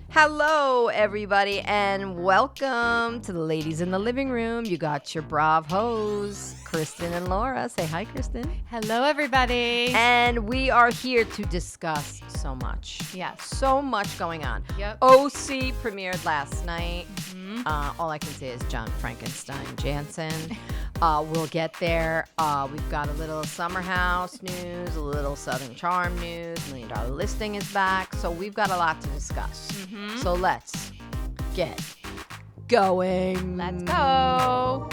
Hello, everybody, and welcome to the Ladies in the Living Room. You got your BravHos, Kristen and Laura. Say hi, Kristen. Hello, everybody. And we are here to discuss so much. Yes. So much going on. Yep. OC premiered last night. Mm-hmm. All I can say is John Frankenstein, Jansen. We'll get there. We've got a little summerhouse news, a little southerncharm news. $1 Million Listing is back. So we've got a lot to discuss. Mm-hmm. So let's get going. Let's go.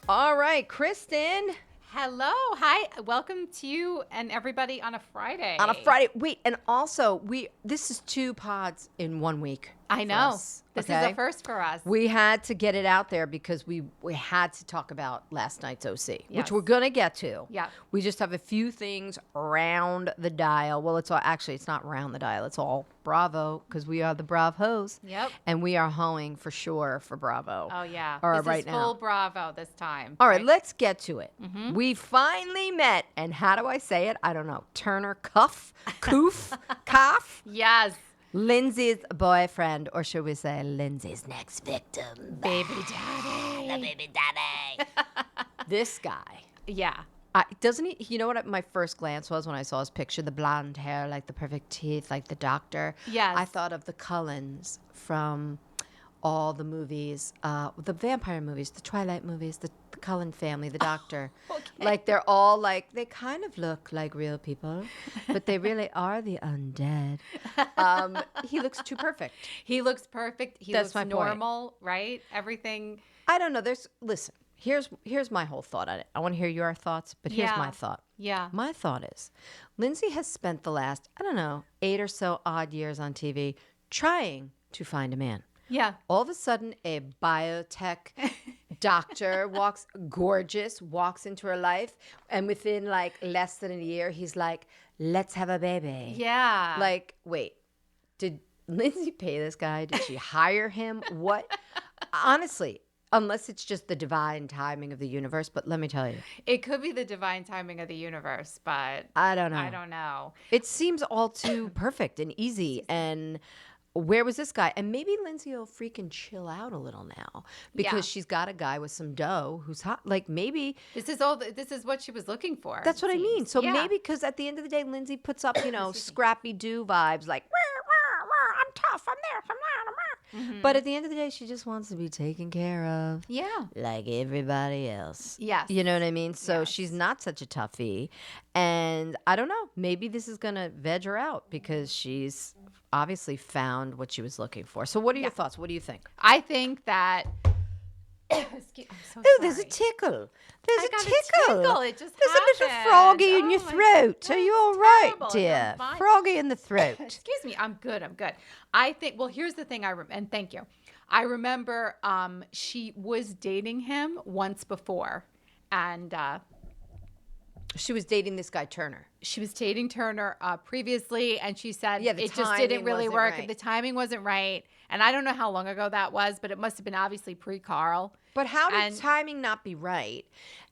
All right, Kristen. Hello. Hi. Welcome to you and everybody on a Friday. On a Friday. Wait, and also, this is 2 pods in 1 week. I know. This is okay? a first for us. We had to get it out there because we had to talk about last night's OC, Yes. which we're going to get to. Yeah. We just have a few things around the dial. Well, it's not around the dial. It's all Bravo because we are the BravHos. Yep. And we are hoeing for sure for Bravo. Oh, yeah. Or this right is now. full Bravo this time. All right, let's get to it. Mm-hmm. We finally met, and how do I say it? I don't know. Turner Cuff? Coof? Cough? Yes. Lindsay's boyfriend, or should we say Lindsay's next victim? Baby daddy. The baby daddy. This guy. Yeah. Doesn't he? You know what my first glance was when I saw his picture? The blonde hair, like the perfect teeth, like the doctor. Yes. I thought of the Cullens from all the movies, the vampire movies, the Twilight movies, the Cullen family, the doctor. Okay. Like they're all like, they kind of look like real people, but they really are the undead. He looks too perfect. He looks perfect. He That's looks my point. normal, right? Everything. I don't know. Listen, here's my whole thought on it. I want to hear your thoughts, but here's Yeah. my thought. Yeah. My thought is, Lindsay has spent the last, 8 or so odd years on TV trying to find a man. Yeah. All of a sudden, a biotech doctor walks into her life, and within like less than a year, he's like, let's have a baby. Yeah. Like, wait, did Lindsay pay this guy? Did she hire him? What? Honestly, unless it's just the divine timing of the universe, but let me tell you. It could be the divine timing of the universe, but I don't know. I don't know. It seems all too perfect and easy, and where was this guy? And maybe Lindsay will freaking chill out a little now because she's got a guy with some dough who's hot. Like maybe This is what she was looking for. that's what I mean. So Yeah. maybe because at the end of the day, Lindsay puts up, Scrappy Doo vibes like, I'm tough, I'm there, I'm there. Mhm. But at the end of the day, she just wants to be taken care of. Yeah. Like everybody else. Yes. You know what I mean? So Yes. she's not such a toughie. And I don't know. Maybe this is going to veg her out because she's obviously found what she was looking for. So what are your thoughts? What do you think? I think that. I'm so Oh, there's a sorry. tickle. There's I a got tickle. It just There's a little happened. froggy in Oh your my throat. God, Are you it's all right, terrible. dear? I'm fine. Froggy in the throat. Excuse me. I'm good. I think. Well, here's the thing. And thank you. I remember she was dating him once before, and She was dating this guy, Turner. she was dating Turner previously, and she said Yeah, the it just timing didn't really wasn't work. right. The timing wasn't right. And I don't know how long ago that was, but it must have been obviously pre-Carl. But how did And- timing not be right?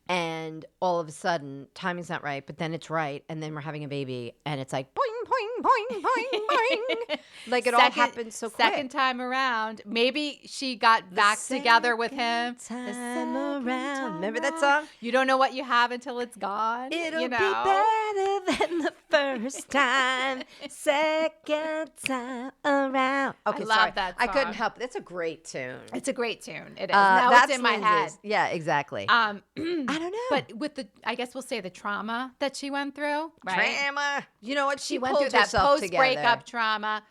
And all of a sudden, timing's not right, but then it's right, and then we're having a baby, and it's like boing, boing, boing, boing, boing. Like it all happens so quick. Second time around, maybe she got back together with him. Time second around. time Remember that around. song? You don't know what you have until it's gone. It'll you be know? better than the first time, second time around. Okay, I love sorry. that I couldn't song. help it. It's a great tune. It's a great tune. It is. Now it's in my Lindsay's. head. Yeah, exactly. I don't know. But with I guess we'll say the trauma that she went through, right? Trauma. You know what? She went pulled through that herself post-breakup together. trauma.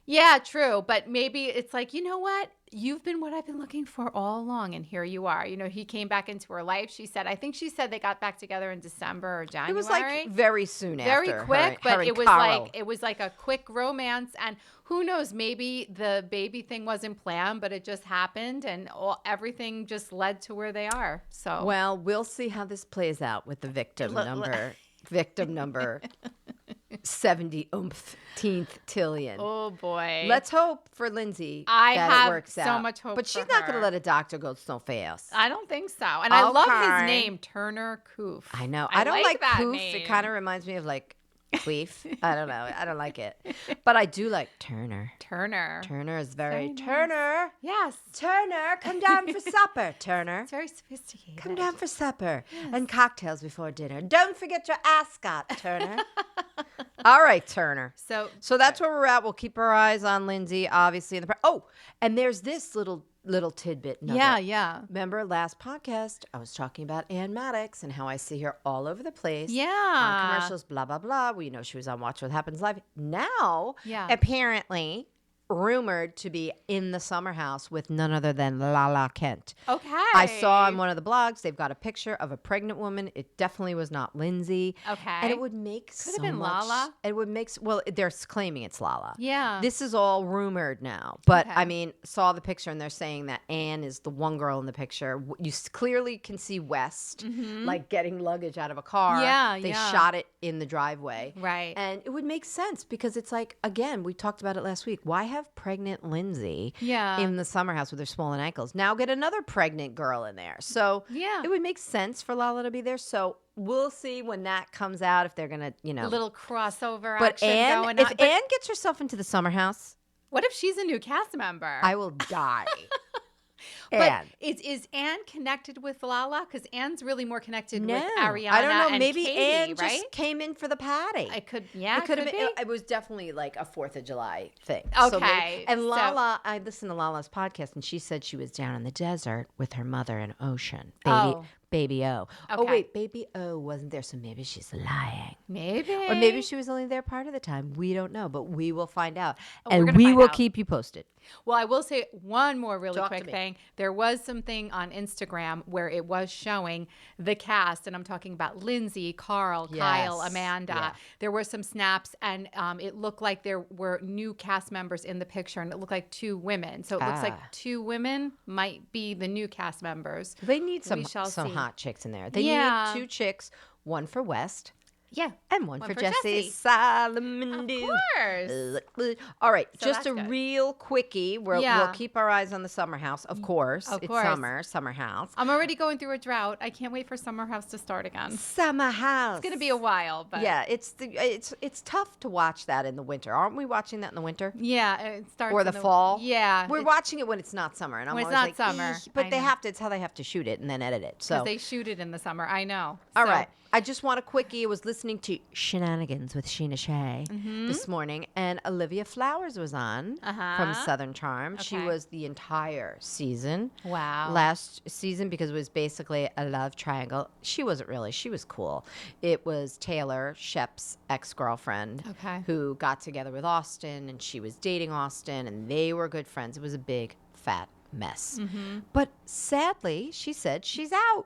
Yeah, true. But maybe it's like, you know what? You've been what I've been looking for all along, and here you are. He came back into her life. I think she said they got back together in December or January. It was like very soon very after. quick, her but and it was Carl. like a quick romance, and who knows, maybe the baby thing wasn't planned, but it just happened, and everything just led to where they are. So Well, we'll see how this plays out with the victim number. Victim number 70th tillion. Oh boy. Let's hope for Lindsay I that have it works so out. much hope But she's for not going to her. let a doctor go so fast. I don't think so. And I love Okay. his name, Turner Koof. I know. I don't like that poof. name. It kind of reminds me of like queef. I don't know. I don't like it. But I do like Turner. Turner. Turner is very nice. Turner. Yes. Turner, come down for supper, Turner. It's very sophisticated. Come down for supper and cocktails before dinner. Don't forget your ascot, Turner. All right, Turner. So that's where we're at. We'll keep our eyes on Lindsay, obviously. And there's this little tidbit. Nugget. Yeah. Remember last podcast, I was talking about Maddox and how I see her all over the place. Yeah. On commercials, blah, blah, blah. We know she was on Watch What Happens Live. Now, apparently, rumored to be in the summer house with none other than lalakent. Okay. I saw on one of the blogs, they've got a picture of a pregnant woman. It definitely was not Lindsay. Okay. And it would make Could have been LaLa. It would make, well, they're claiming it's LaLa. Yeah. This is all rumored now. But, Okay. I mean, saw the picture and they're saying that Anne is the one girl in the picture. You clearly can see West, like getting luggage out of a car. Yeah, They yeah. shot it in the driveway. Right. And it would make sense because it's like, again, we talked about it last week. Why have pregnant Lindsay in the summer house with her swollen ankles? Now get another pregnant girl in there. So it would make sense for LaLa to be there. So we'll see when that comes out if they're going to, a little crossover But action Anne, going if on. But Anne gets herself into the summer house, what if she's a new cast member? I will die. But Anne. is Anne connected with LaLa? Because Anne's really more connected No, with Ariana. I don't know. And Maybe Katie, Anne right? just came in for the patty. It could have been. It was definitely like a 4th of July thing. Okay, And so- LaLa, I listened to LaLa's podcast, and she said she was down in the desert with her mother in Ocean. Baby O. Oh, Okay. wait, Baby O wasn't there, so maybe she's lying. Maybe. Or maybe she was only there part of the time. We don't know, but we will find out. we're And gonna we find will out. keep you posted. Well, I will say one more really Talk to quick me. thing. There was something on Instagram where it was showing the cast, and I'm talking about Lindsay, Carl, Kyle, Yes. Amanda. Yeah. There were some snaps, and it looked like there were new cast members in the picture, and it looked like 2 women. So it looks like 2 women might be the new cast members. They need We some shall see. hot chicks in there. They Yeah. need 2 chicks, one for West. Yeah. And one for Jesse Jesse. Solomon. Of course. All right, So just that's a good. real quickie. We'll keep our eyes on the summer house, of course. Of It's course. summer house. I'm already going through a drought. I can't wait for Summer House to start again. Summer house. It's going to be a while, but Yeah, it's tough to watch that in the winter. Aren't we watching that in the winter? yeah, it starts Or in the fall? Yeah, We're watching it when it's not summer, and I'm When it's always not like, summer. "Eesh," but I they know. have to. It's how they have to shoot it and then edit it. So because they shoot it in the summer. I know. All So- right. I just want a quickie. I was listening to Shenanigans with Sheena Shea Mm-hmm. this morning, and Olivia Flowers was on from Southern Charm. She Okay. was the entire season. Wow. Last season, because it was basically a love triangle. She wasn't really. She was cool. It was Taylor, Shep's ex-girlfriend, Okay. who got together with Austin, and she was dating Austin, and they were good friends. It was a big, fat mess. Mm-hmm. But sadly, she said she's out.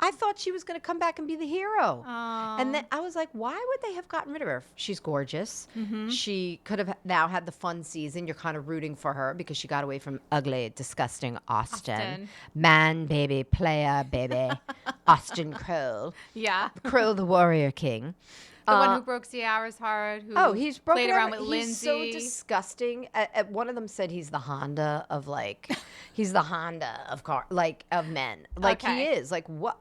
I thought she was going to come back and be the hero. And then I was like, why would they have gotten rid of her? She's gorgeous. She could have now had the fun season. You're kind of rooting for her because she got away from ugly, disgusting Austin. Man, baby, player, baby. Austin Kroll. Yeah. Kroll, the warrior king. The one who broke Ciara's heart. Who He's broken played around with He's so Lindsay. disgusting. One of them said he's the Honda of he's the Honda of of men. Like he Okay. is. Like what?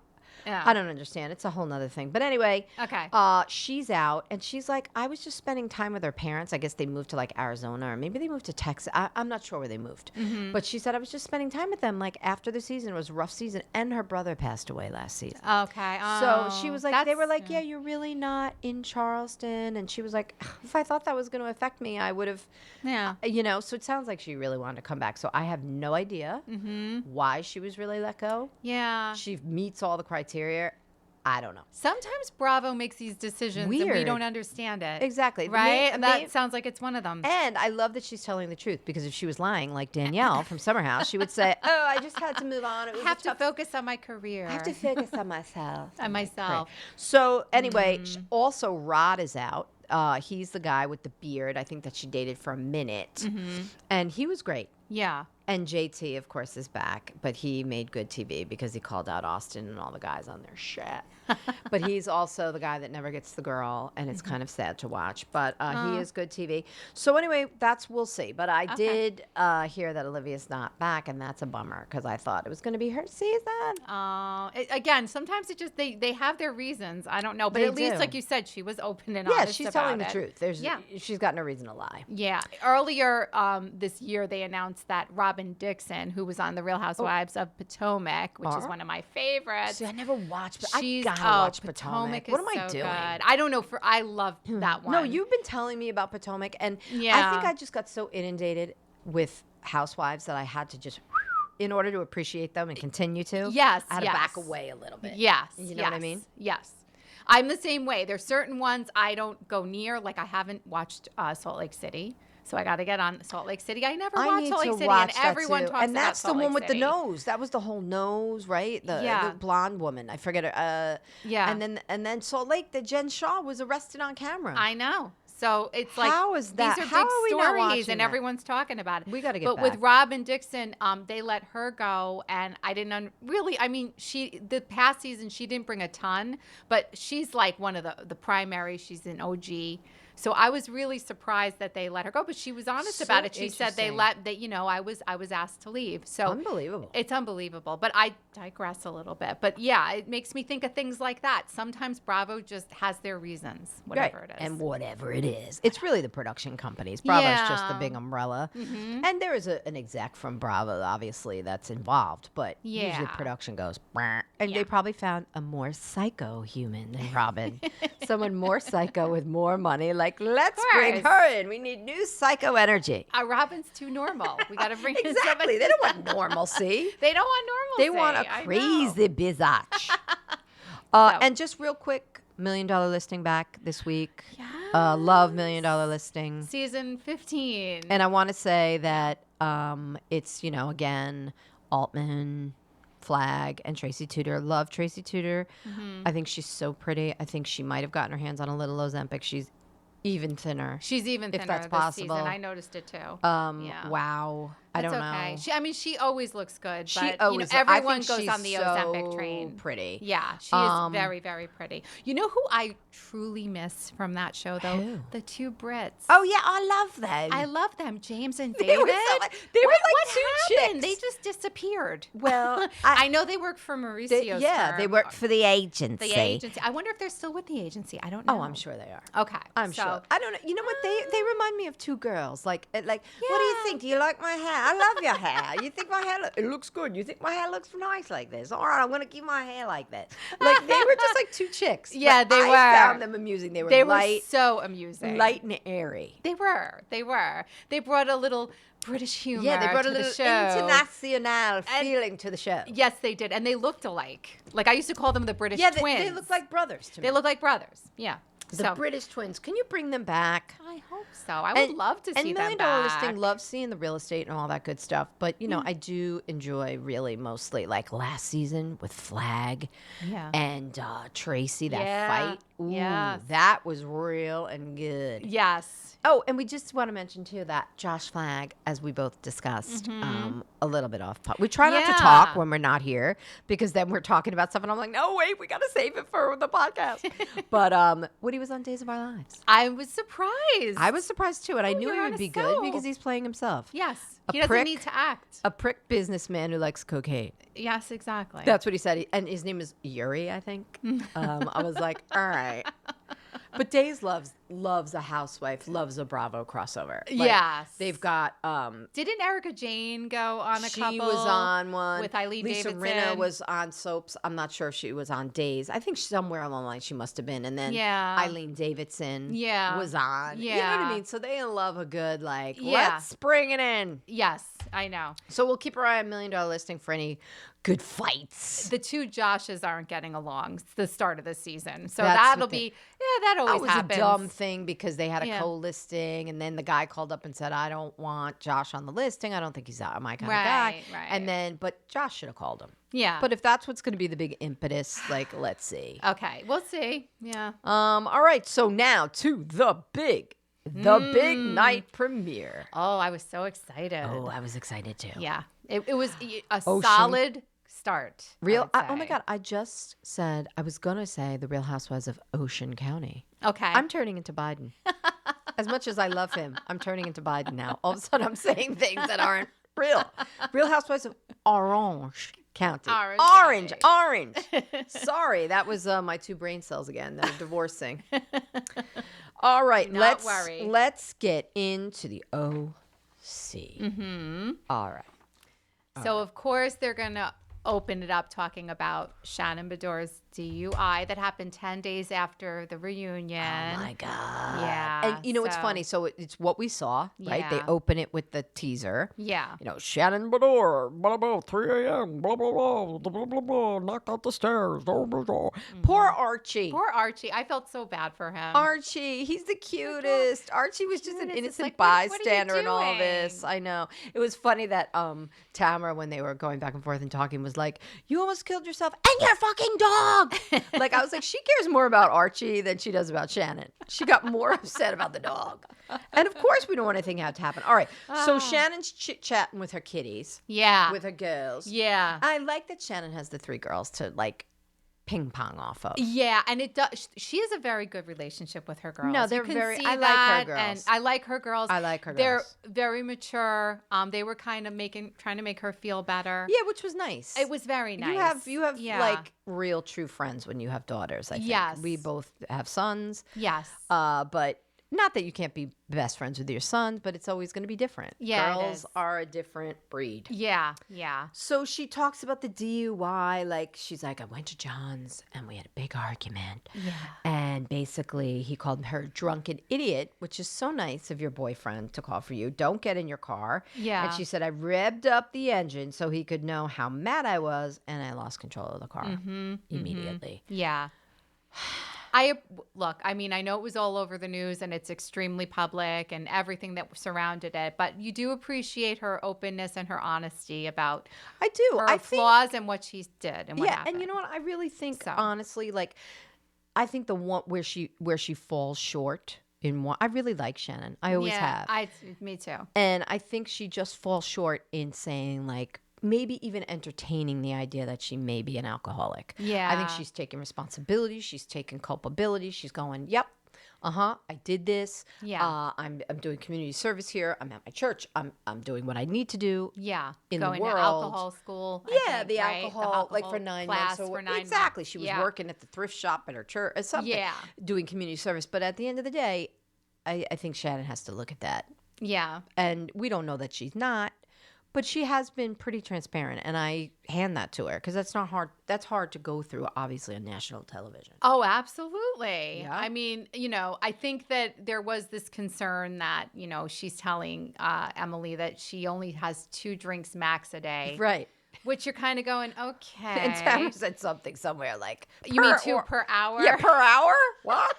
Yeah. I don't understand. It's a whole nother thing. But anyway, Okay. she's out, and she's like, I was just spending time with her parents. I guess they moved to like Arizona, or maybe they moved to Texas. I'm not sure where they moved. But she said, I was just spending time with them. Like after the season, it was a rough season, and her brother passed away last season. Okay. So she was like, they were like, that's- yeah, you're really not in Charleston. And she was like, if I thought that was going to affect me, I would have, Yeah. so it sounds like she really wanted to come back. So I have no idea why she was really let go. Yeah. She meets all the criteria. I don't know. Sometimes Bravo makes these decisions and we Weird. don't understand it. Exactly. Right? And that sounds like it's one of them. And I love that she's telling the truth, because if she was lying like Danielle from Summer House, she would say, oh, I just had to move on. It was I have a to tough focus on my career. I have to focus on myself. On myself. So anyway, also Rod is out. He's the guy with the beard. I think that she dated for a minute. And he was great. Yeah. And JT, of course, is back, but he made good TV because he called out Austin and all the guys on their shit. But he's also the guy that never gets the girl, and it's kind of sad to watch. But he is good TV. So anyway, we'll see. But I did hear that Olivia's not back, and that's a bummer because I thought it was going to be her season. Again, sometimes it just they have their reasons. I don't know, but at least, like you said, she was open and honest. Yeah, she's about telling the it. truth. She's got no reason to lie. Yeah. Earlier this year, they announced that Robin Dixon, who was on The Real Housewives of Potomac, which is one of my favorites. See, I never watched, but I gotta watch Potomac. What am I doing? Good. I don't know. I love that one. No, you've been telling me about Potomac, and I think I just got so inundated with Housewives that I had to just, in order to appreciate them and continue to. Yes, I had to back away a little bit. Yes, you know what I mean? Yes. I'm the same way. There's certain ones I don't go near. Like I haven't watched Salt Lake City. So I got to get on Salt Lake City. I never watched Salt Lake City, and everyone talks about Salt Lake City. And that's the one with the nose. That was the whole nose, right? The blonde woman. I forget her. Yeah. And then Salt Lake, the Jen Shaw was arrested on camera. I know. So it's like, how is that? These are how big are we not stories, and that? everyone's talking about it. We got to get back. But with Robin Dixon, they let her go, and I didn't really. I mean, the past season she didn't bring a ton, but she's like one of the primary. She's an OG. So I was really surprised that they let her go, but she was honest about it. She said I was asked to leave. So unbelievable. It's unbelievable. But I digress a little bit. But yeah, it makes me think of things like that. Sometimes Bravo just has their reasons, whatever it is. And whatever it is. It's really the production companies. Bravo's just the big umbrella. Mm-hmm. And there is an exec from Bravo, obviously, that's involved. But usually production goes, "Brr." And they probably found a more psycho human than Robin. Someone more psycho with more money. Like, let's bring her in. We need new psycho energy. Robin's too normal. We got to bring in somebody. They don't want normalcy. They don't want normalcy. They want a crazy biatch. And just real quick, $1 Million Listing back this week. Yes. Love $1 Million Listing. Season 15. And I want to say that it's, again, Altman, Flag, and Tracy Tudor. Love Tracy Tudor. Mm-hmm. I think she's so pretty. I think she might have gotten her hands on a little Ozempic. She's even thinner. She's even thinner if that's this possible. season. I noticed it too. Wow. I don't know. She always looks good. She but, always. everyone goes on the Ozempic train. Pretty. Yeah, she is very, very pretty. You know who I truly miss from that show though? Who? The two Brits. Oh yeah, I love them. I love them, James and They David. were like two happened? chicks. They just disappeared. Well, I know they work for Mauricio's firm. they work for the agency. The agency. I wonder if they're still with the agency. I don't know. Oh, I'm sure they are. Okay, I'm sure. I don't know. You know what? They remind me of two girls. Like, what do you think? Do you like my hair? I love your hair. You think my hair? It looks good. You think my hair looks nice like this? All right, I'm gonna keep my hair like that. Like they were just like two chicks. Yeah, but I found them amusing. They were so amusing, light and airy. They were. They brought a little British humor. Yeah, they brought a little show. international feeling to the show. Yes, they did, and they looked alike. Like I used to call them the British twins. They look like brothers to me. They look like brothers. Yeah. The British twins. Can you bring them back? I hope so. I would love to see them back. And $1 Million Listing, love seeing the real estate and all that good stuff. But, I do enjoy really mostly like last season with Flag and Tracy, that fight. Ooh, that was real and good. Yes. Oh, and we just want to mention, too, that Josh Flag, as we both discussed, a little bit off. We try not to talk when we're not here because then we're talking about stuff and I'm like, no, wait, we got to save it for the podcast. But Woody was on Days of Our Lives. I was surprised. I was surprised, too. And I knew he would be good because he's playing himself. Yes. He doesn't need to act. A prick businessman who likes cocaine. Yes, exactly. That's what he said. And his name is Yuri, I think. I was like, all right. But Days loves a housewife, loves a Bravo crossover. Like, yes. They've got... Didn't Erica Jane go on a couple? She was on one. With Eileen Lisa Davidson. Rinna was on soaps. I'm not sure if she was on Days. I think somewhere along the line she must have been. And then Eileen Davidson was on. Yeah. You know what I mean? So they love a good, let's bring it in. Yes, I know. So we'll keep our eye on $1 Million Listing for any good fights. The two Joshes aren't getting along. It's the start of the season. So that'll be, that always happens. That was a dumb thing because they had a co-listing and then the guy called up and said, I don't want Josh on the listing. I don't think he's my kind of guy. Right. And then, but Josh should have called him. Yeah. But if that's what's going to be the big impetus, let's see. Okay. We'll see. Yeah. All right. So now to the big the big night premiere. Oh, I was so excited. Oh, I was excited too. Yeah. It was a solid start. Oh my God. I just said, I was going to say the Real Housewives of Ocean County. Okay. I'm turning into Biden. As much as I love him, I'm turning into Biden now. All of a sudden, I'm saying things that aren't real. Real Housewives of Orange County. Orange. Sorry, that was my two brain cells again. They're divorcing. All right, let's get into the OC. Mm-hmm. All right. So, of course, they're going to open it up talking about Shannon Beador's DUI that happened 10 days after the reunion. Oh, my God. Yeah. And, it's funny. So, it's what we saw, right? Yeah. They open it with the teaser. Yeah. Shannon Beador, blah, blah, 3 a.m., blah, blah, blah, blah, blah, blah, knocked out the stairs. Blah, blah, blah. Mm-hmm. Poor Archie. I felt so bad for him. Archie, he's the cutest. Archie was just an innocent bystander in all this. I know. It was funny that Tamara, when they were going back and forth and talking, was like, you almost killed yourself and your fucking dog. Like, I was like, she cares more about Archie than she does about Shannon. She got more upset about the dog. And of course, we don't want anything to happen. All right. So Shannon's chit-chatting with her kitties. Yeah. With her girls. Yeah. I like that Shannon has the 3 girls to, like, ping pong off of. Yeah, and it does. She has a very good relationship with her girls. No, they're very. I like her girls. And I like her girls. They're very mature. They were kind of trying to make her feel better. Yeah, which was nice. It was very nice. You have like real true friends when you have daughters. I think. Yes, we both have sons. Yes, but. Not that you can't be best friends with your sons, but it's always going to be different. Yeah, girls are a different breed. Yeah, yeah. So she talks about the DUI. Like, she's like, I went to John's and we had a big argument. Yeah. And basically, he called her a drunken idiot, which is so nice of your boyfriend to call for you. Don't get in your car. Yeah. And she said, I revved up the engine so he could know how mad I was, and I lost control of the car immediately. Mm-hmm. Yeah. I mean, I know it was all over the news and it's extremely public and everything that surrounded it, but you do appreciate her openness and her honesty about her flaws and what she did and what happened. And you know what? I really think, honestly, like, I think the one where she falls short in one, I really like Shannon. I always have. Me too. And I think she just falls short in saying, like, maybe even entertaining the idea that she may be an alcoholic. Yeah. I think she's taking responsibility. She's taking culpability. She's going, yep, I did this. Yeah. I'm doing community service here. I'm at my church. I'm doing what I need to do. Yeah. In going the world. To alcohol school. Alcohol, like for 9 months. Exactly. She was working at the thrift shop at her church or something. Yeah. Doing community service. But at the end of the day, I think Shannon has to look at that. Yeah. And we don't know that she's not. But she has been pretty transparent, and I hand that to her because that's not hard. That's hard to go through, obviously, on national television. Oh, absolutely. Yeah. I mean, I think that there was this concern that, she's telling Emily that she only has 2 drinks max a day. Right. Which you're kind of going, okay. And Tamara said something somewhere like, you mean 2 per hour? Yeah, per hour? What?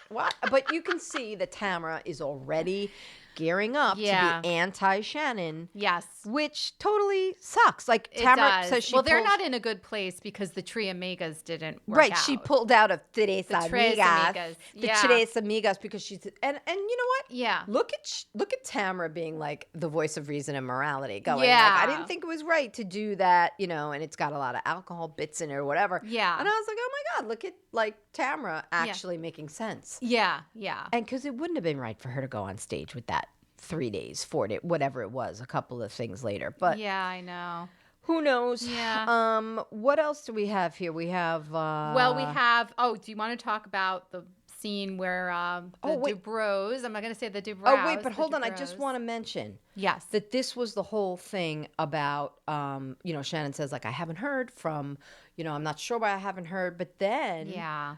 But you can see that Tamara is already gearing up to be anti-Shannon. Yes. Which totally sucks. Like, it Tamara does. says they're not in a good place because the Tres Amigas didn't work out. She pulled out of Tres Amigas. The Tres Amigas because she's... And you know what? Yeah. Look at Tamara being like the voice of reason and morality going, yeah. like, I didn't think it was right to do that, and it's got a lot of alcohol bits in it or whatever. Yeah. And I was like, oh my God, look at, like, Tamara actually making sense. Yeah, yeah. And because it wouldn't have been right for her to go on stage with that 3 days, 4 days, whatever it was, a couple of things later. But yeah, I know. Who knows? Yeah. What else do we have here? We have. Well, we have. Oh, do you want to talk about the scene where Dubrows? I'm not going to say the Dubrows. Oh wait, but hold on. I just want to mention. Yes. That this was the whole thing about. Shannon says, like, I haven't heard from. I'm not sure why I haven't heard, but then. Yeah.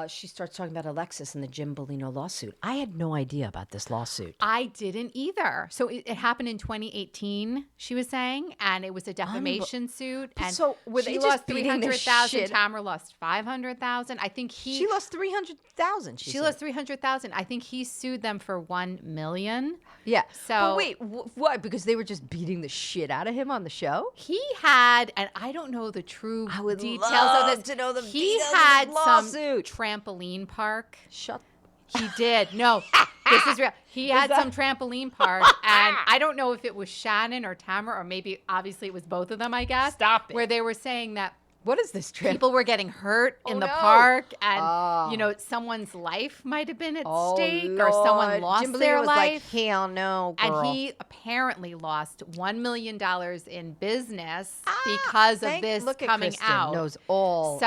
She starts talking about Alexis and the Jim Bellino lawsuit. I had no idea about this lawsuit. I didn't either. So it happened in 2018, she was saying, and it was a defamation suit. And so were they just beating the shit? Tamara lost $500,000. I think she lost $300,000. She lost $300,000. I think he sued them for $1 million. Yeah. So but wait, what? Because they were just beating the shit out of him on the show? He had, and I don't know the true details love of this. To know the he details had of the lawsuit. some trampoline park. Shut. He did. No. This is real. He had some trampoline park, and I don't know if it was Shannon or Tamara, or maybe obviously it was both of them, I guess. Stop it. Where they were saying that What is this trip? people were getting hurt in the no. park, and you know, some's life might have been at stake, or someone lost Jim their Bellino was life. like, hell no, girl. And he apparently lost $1 million in business because of this look at coming Kristen out. knows all the So,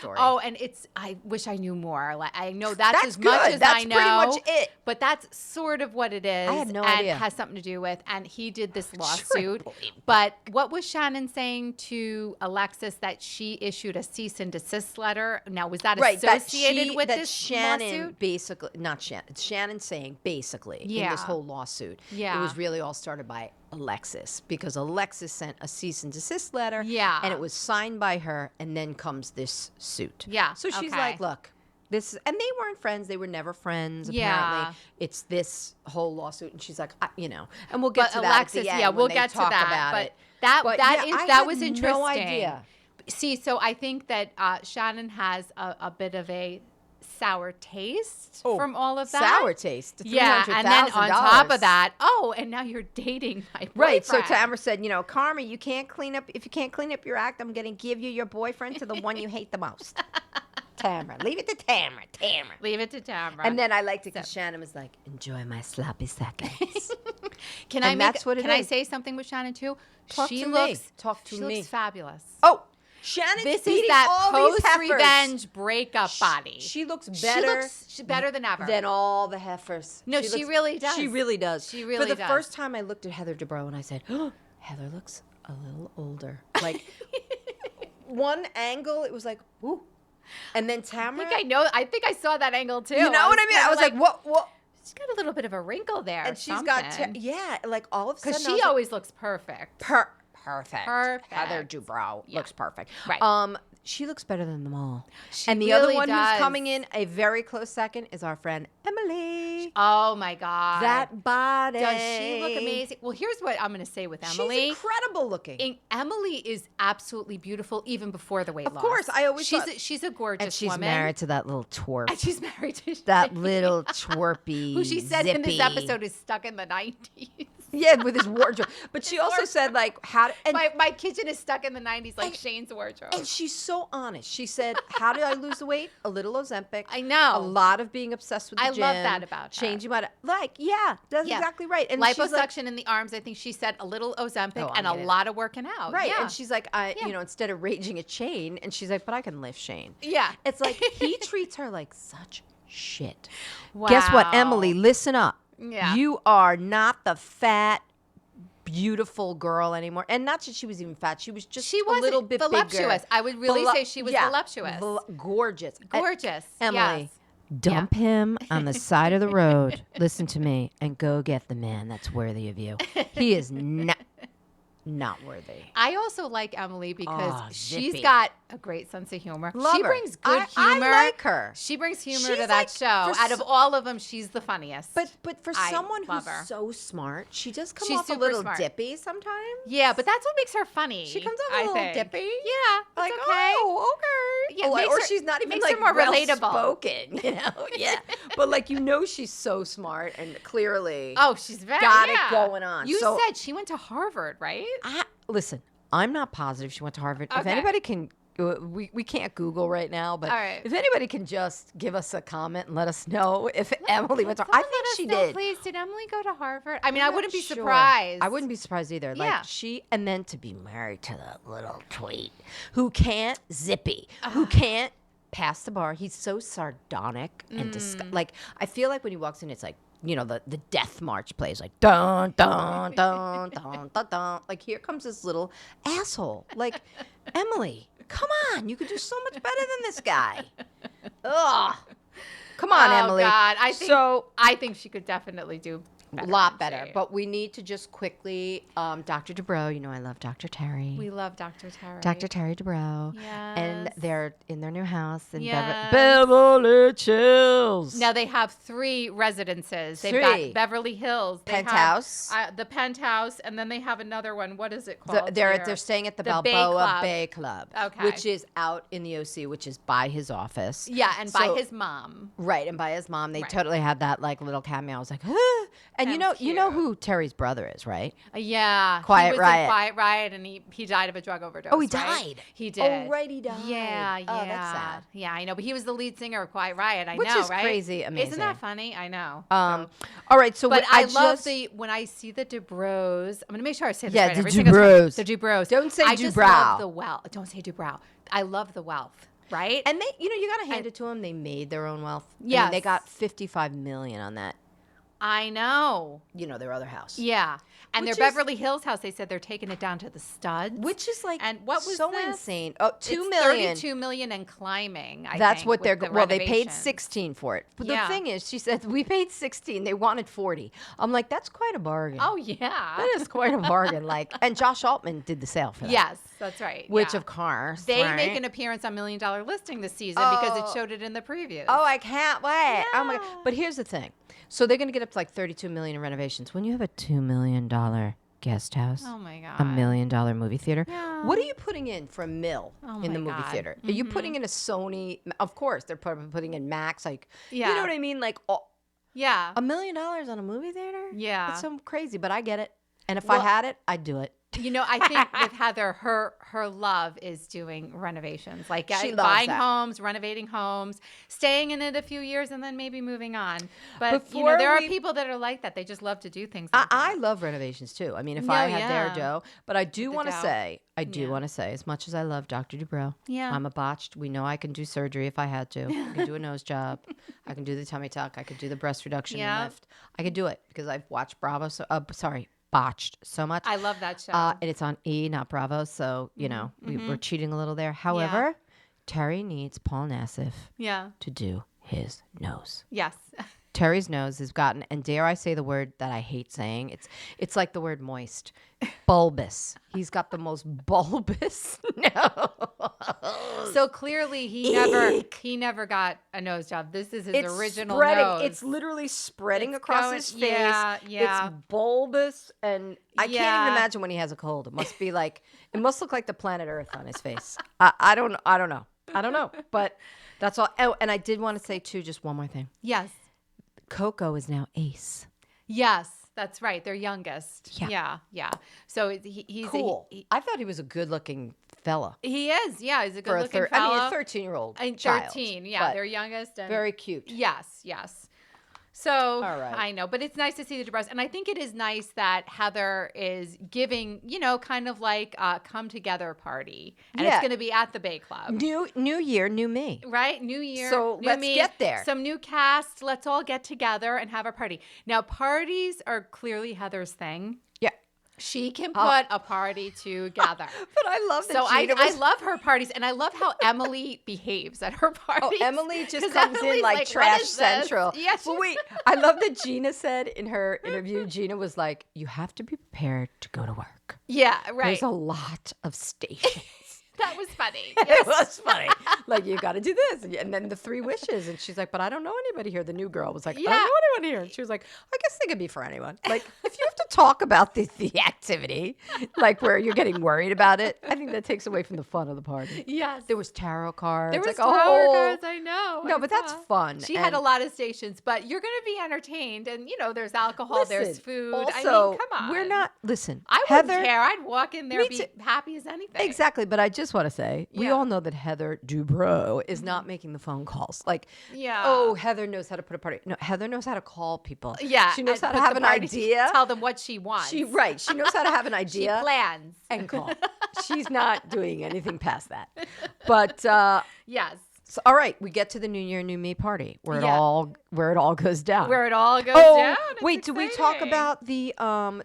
backstory. oh, and I wish I knew more. Like, I know that's as good. much as That's I know. pretty much it. But that's sort of what it is. I had no and idea. has something to do with. And he did this lawsuit. Trampoline But what was Shannon saying to Alexis that she issued a cease and desist letter? Now, was that associated with this Shannon lawsuit? basically, not Shannon, it's Shannon saying basically in Yeah. this whole lawsuit, Yeah. it was really all started by Alexis, because Alexis sent a cease and desist letter, Yeah. and it was signed by her, and then comes this suit. Yeah, So she's okay. like, look, this, and they weren't friends. They were never friends. Yeah. Apparently, it's this whole lawsuit, and she's like, you know, and we'll get But to that Alexis, at the end yeah, when we'll they get to talk that. about But it. that I that had was interesting. No idea. See, so I think that Shannon has a bit of a sour taste from all of that. Sour taste. Yeah, and then on top of that, and now you're dating my boyfriend. Right. So Tamara said, you know, Karma, you can't clean up. If you can't clean up your act, I'm going to give you your boyfriend to the one you hate the most. Tamara. Leave it to Tamara. Tamara. Leave it to Tamara. And then I liked it because Shannon was like, enjoy my sloppy seconds. Can and that's what it Can I is. say something with Shannon too? Talk she to me. looks Talk to she me. looks fabulous. Oh, Shannon's This is beating that all these heifers. post-revenge breakup body. She looks better. She's better than ever. Than all the heifers. No, she really does. She really does. She really For the does. first time, I looked at Heather Dubrow and I said, oh, Heather looks a little older. Like, one angle, it was like, ooh. And then Tamara. I think I saw that angle too. You know what I mean? I was like, what? She's got a little bit of a wrinkle there. And she's got, like all of a sudden. Because she always looks perfect. Perfect. Perfect. Heather Dubrow looks perfect. Right. She looks better than them all. She and the really other one does. who's coming in a very close second is our friend Emily. Oh my God. That body. Does she look amazing? Well, here's what I'm going to say with Emily. She's incredible looking. Emily is absolutely beautiful even before the weight loss. Of course, I always she's thought, she's a gorgeous and she's woman. married to that little twerp. And she's married to That little twerpy, who she said in this zippy. episode is stuck in the 90s. Yeah, with his wardrobe. But she also said, like, how to, and, My kitchen is stuck in the 90s like Shane's wardrobe. and she's so honest. She said, how did I lose the weight? A little Ozempic. I know. A lot of being obsessed with the gym. I love that about her. Changing my, that's exactly right. And she's like, liposuction in the arms, I think she said a little Ozempic Oh, and I a mean it. lot of working out. right. Yeah. And she's like, you know, instead of raging at Shane, and she's like, but I can lift Shane. Yeah. It's like, he treats her like such shit. Guess what, Wow. Emily, listen up. Yeah. You are not the fat, beautiful girl anymore. And not that she was even fat. She was just She was a little bit voluptuous. bigger. I would really say she was voluptuous. Gorgeous. Gorgeous. Emily, Yes. dump him on the side of the road. Listen to me and go get the man that's worthy of you. He is not worthy. I also like Emily because Oh, she's zippy. got a great sense of humor. Love She her. brings good I humor. like her. She brings humor She's to that like, show. for Out of all of them, she's the funniest. But for I someone love who's her. so smart, she does come She's off a super little smart. dippy sometimes. Yeah, but that's what makes her funny. She comes off a I little think. dippy. Yeah, it's Like, okay. oh, okay. Yeah, makes or her- she's not even makes her like more relatable. spoken, you know? Yeah. But like, you know, she's so smart and clearly Oh, she's very got it going on. You So- said she went to Harvard, right? listen, I'm not positive she went to Harvard. If Okay. anybody can, we can't Google right now, but All right. if anybody can just give us a comment and let us know if Emily went to Harvard. I think she did. Please, did Emily go to Harvard? I mean, I I'm wouldn't not be sure. surprised. I wouldn't be surprised either. Yeah. Like and then to be married to that little tweet who can't zippy, who can't pass the bar. He's so sardonic and like I feel like when he walks in, it's like, you know, the death march plays like dun dun dun dun dun dun. Like here comes this little asshole. Like Emily, come on, you could do so much better than this guy. Ugh. Come on, Oh, Emily. God. I think so. I think she could definitely do better. A lot Lindsay. better. But we need to just quickly, Dr. Dubrow, you know I love Dr. Terry. We love Dr. Terry. Dr. Terry Dubrow. Yes. And they're in their new house in Yes. Beverly Hills. Now they have 3 residences. They've 3. got Beverly Hills. They Penthouse. Have, the Penthouse, and then they have another one. What is it called? They're staying at the Balboa Bay Club, Okay. which is out in the OC, which is by his office. Yeah, and by So- his mom. Right, and by his mom, they Right. totally had that like little cameo. I was like, huh? And you know Cute. who Terry's brother is, right? Yeah. Quiet he was Riot. in Quiet Riot, and he died of a drug overdose. Oh, he right? died. He did. Oh, right, he died. Yeah, yeah. Oh, that's sad. Yeah, I know. But he was the lead singer of Quiet Riot. I Which know, is right? crazy amazing. Isn't that funny? I know. All right, so But I love just, when I see the Dubrows. I'm gonna make sure I say this Yeah, right. the every single time. Dubrows. The Dubrows. Don't say I just Dubrow. love the wealth. Don't say Dubrow. I love the wealth. Right? and they, you got to hand it to them. They made their own wealth. I mean, Yes. they got $55 million on that. I know. Their other house. Yeah. And Which their is- Beverly Hills house, they said they're taking it down to the studs. Which is like And what was so this? insane. Oh, $2 It's million. $32 million and climbing. That's think, what with they're the well. They paid renovations. 16 for it. But Yeah. the thing is, she said we paid 16. They wanted 40. I'm like, that's quite a bargain. Oh yeah. That is quite a bargain. Like, and Josh Altman did the sale for that. Yes, that's right. Which yeah. of course they right? make an appearance on Million Dollar Listing this season because it Oh. showed it in the previews. Oh, I can't wait. Oh my Yeah. god. But here's the thing. So they're going to get up to like 32 million in renovations. When you have a $2 million guest house, Oh my god. $1 million movie theater, Yeah. what are you putting in for a mill Oh in the my movie God. theater? Are you putting in a Sony? Of course, they're probably putting in Max. Like, you know Yeah. what I mean? Like, Yeah. $1 million on a movie theater? Yeah. It's so crazy, but I get it. And if Well- I had it, I'd do it. I think with Heather, her love is doing renovations, like She loves buying that. homes, renovating homes, staying in it a few years, and then maybe moving on. But Before there are we- people that are like that. They just love to do things. Like I that. love renovations too. I mean, if No, I had their yeah. dough, but I do the want to dough. say, Yeah. want to say, as much as I love Dr. Dubrow, Yeah. I'm a botched. We know I can do surgery if I had to. I can do a nose job. I can do the tummy tuck. I could do the breast reduction Yeah. and lift. I could do it because I've watched Botched so much. I love that show. And it's on E, not Bravo. So, we're cheating a little there. However, Terry needs Paul Nassif yeah. to do his nose. Yes. Terry's nose has gotten, and dare I say the word that I hate saying, it's like the word moist, bulbous. He's got the most bulbous nose. So clearly he never got a nose job. This is his It's original spreading. nose. It's literally spreading It's across going- his face. yeah. It's bulbous, and I can't Yeah. even imagine when he has a cold. It must be like it must look like the planet Earth on his face. I don't know, but that's all. Oh, and I did want to say too, just one more thing. Yes. Coco is now Ace. Yes. That's right. Their youngest. Yeah. Yeah. So he's Cool. I thought he was a good-looking fella he is. Yeah. He's a for good-looking a fellow. 13-year-old And child. 13. Yeah. but Their youngest. And very cute. Yes. So All right. I know, but it's nice to see the DeBrus. And I think it is nice that Heather is giving, kind of like a come together party. And it's Yeah. going to be at the Bay Club. New year, new me. Right? New year. So new let's me, get there. Some new cast. Let's all get together and have a party. Now, parties are clearly Heather's thing. Yeah. She can put a party together. But I love that So I Gina was... love her parties, and I love how Emily behaves at her parties. Oh, Emily just 'Cause comes in Emily's like "What trash is this?" central. Yeah, But wait, I love that Gina said in her interview, Gina was like, you have to be prepared to go to work. Yeah, right. There's a lot of stations. That was funny. It was funny. Like, you got to do this. And then the 3 wishes. And she's like, but I don't know anybody here. The new girl was like, I Yeah. don't know anyone here. And she was like, I guess they could be for anyone. Like, if you have to talk about the activity, like where you're getting worried about it, I think that takes away from the fun of the party. Yes. There was tarot cards. There was like, tarot oh. cards, I know. No, I but that's saw. fun. She had And a lot of stations, but you're going to be entertained. And, there's alcohol, there's listen, food. Also, come on. we're not, listen, I Heather. wouldn't care. I'd walk in there Me be too. happy as anything. Exactly, but I just want to say we Yeah. all know that Heather Dubrow is not making the phone calls. Like, Yeah. oh, Heather knows how to put a party. No, Heather knows how to call people. Yeah. she knows and how to put have the an party- idea. Tell them what she wants. She knows how to have an She idea plans. and call. She's not doing anything past that. But Yes. so, all right, we get to the New Year, New Me party where it Yeah. all goes down. Where it all goes oh, down. It's wait, do we talk exciting. about the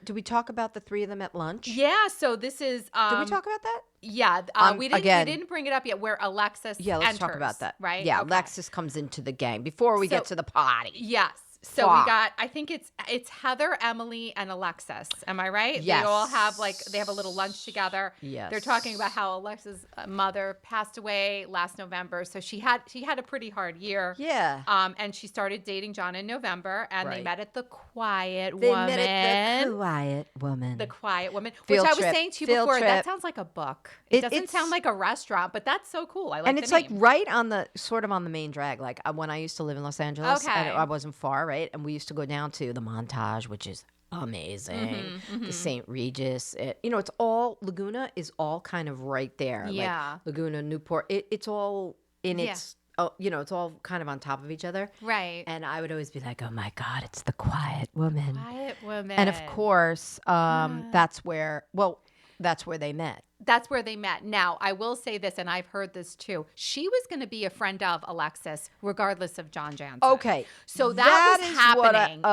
do we talk about the 3 of them at lunch? Yeah, so this is Did we talk about that? Yeah, we again- didn't bring it up yet. Where Alexis Yeah, let's talk enters, about that. right? Yeah, Okay. Alexis comes into the gang before we get So- to the party. Yes. So Fuck. we got, I think it's Heather, Emily, and Alexis. Am I right? Yes. They all have they have a little lunch together. Yes. They're talking about how Alexis' mother passed away last November. So she had a pretty hard year. Yeah. And she started dating John in November, and they Right. met at the Quiet They Woman. met at the Quiet Woman. The Quiet Woman, Field which I was trip. saying to you Field before, that trip. sounds like a book. It doesn't it's- sound like a restaurant, but that's so cool. I like and the it's name. like right on the sort of on the main drag. Like when I used to live in Los Angeles, Okay. and I wasn't far, right? And we used to go down to the Montage, which is amazing. The St. Regis. It's all Laguna is all kind of right there. Yeah. Like Laguna, Newport. It's all in Yeah. its. It's all kind of on top of each other. Right. And I would always be like, oh my God, it's the Quiet Woman. Quiet Woman. And of course, that's where they met. That's where they met. Now, I will say this, and I've heard this too. She was going to be a friend of Alexis, regardless of John Jansen. Okay. So that was is what happening.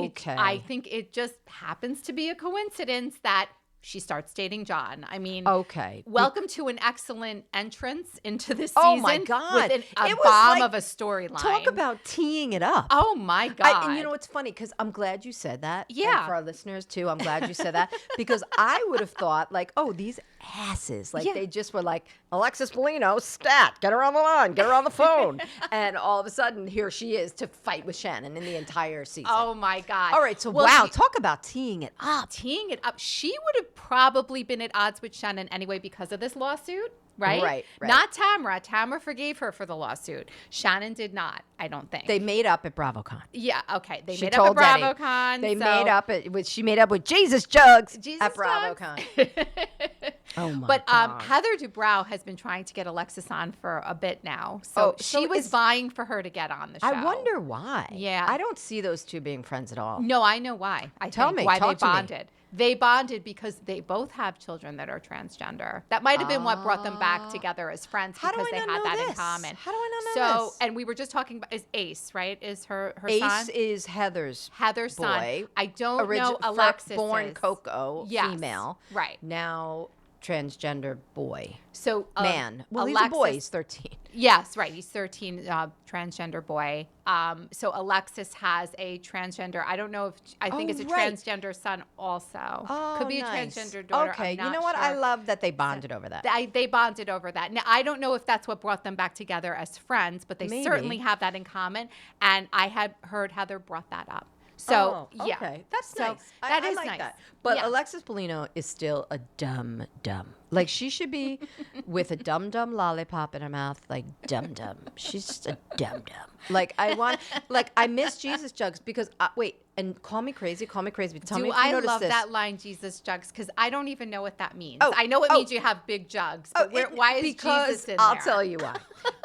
okay. And I think it just happens to be a coincidence that she starts dating John. I mean, Okay. welcome to an excellent entrance into this Oh, season. my God. With a It was bomb like- of a storyline. Talk about teeing it up. Oh my God. And you know what's funny? Because I'm glad you said that. Yeah. And for our listeners too, I'm glad you said that. Because I would have thought like, oh, these asses. Like Yeah. they just were like, Alexis Bellino, stat, get her on the line, get her on the phone. And all of a sudden, here she is to fight with Shannon in the entire season. Oh my God. All right. So Well, wow, she- talk about teeing it up. teeing it up. She would have probably been at odds with Shannon anyway because of this lawsuit, right? Right. Not Tamara. Tamara forgave her for the lawsuit. Shannon did not, I don't think. They made up at BravOcon. Yeah, okay. They She made up told at Denny. BravOcon. They so- made up she made up with Jesus Jugs Jesus at Jugs. BravOcon. Oh my But God. Heather Dubrow has been trying to get Alexis on for a bit now. Oh, So so she was is- vying for her to get on the show. I wonder why. Yeah. I don't see those two being friends at all. No, I know why. Tell think me, why talk they to me. bonded. They bonded because they both have children that are transgender. That might have been what brought them back together as friends How do because I they not had know that in this? common. How do I not know So, this? and we were just talking about is Ace, right? Is her Ace son? is Heather's Heather's boy. son. I don't know Alexis. Born Coco, Yes, female. right. Now transgender boy. So Man. Well, Alexis, he's a boy. He's 13. Yes, right. He's 13, transgender boy. So Alexis has a transgender. I don't know if I think Oh, it's a right. transgender son also. Oh, Could be nice. a transgender daughter. Okay. I'm You not know what? I sure. love that they bonded over that. They bonded over that. Now, I don't know if that's what brought them back together as friends, but they Maybe. certainly have that in common. And I had heard Heather brought that up. So, Oh, yeah. okay. That's So nice. that I is like nice. that. But Yeah. Alexis Bellino is still a dumb. Like she should be with a dumb lollipop in her mouth, like dumb. She's just a dumb. Like I miss Jesus Jugs because and call me crazy. Tell me if you I notice love this. that line, Jesus Jugs, because I don't even know what that means. Oh, I know it oh. means you have big jugs, but why is because Jesus in I'll there? tell you why.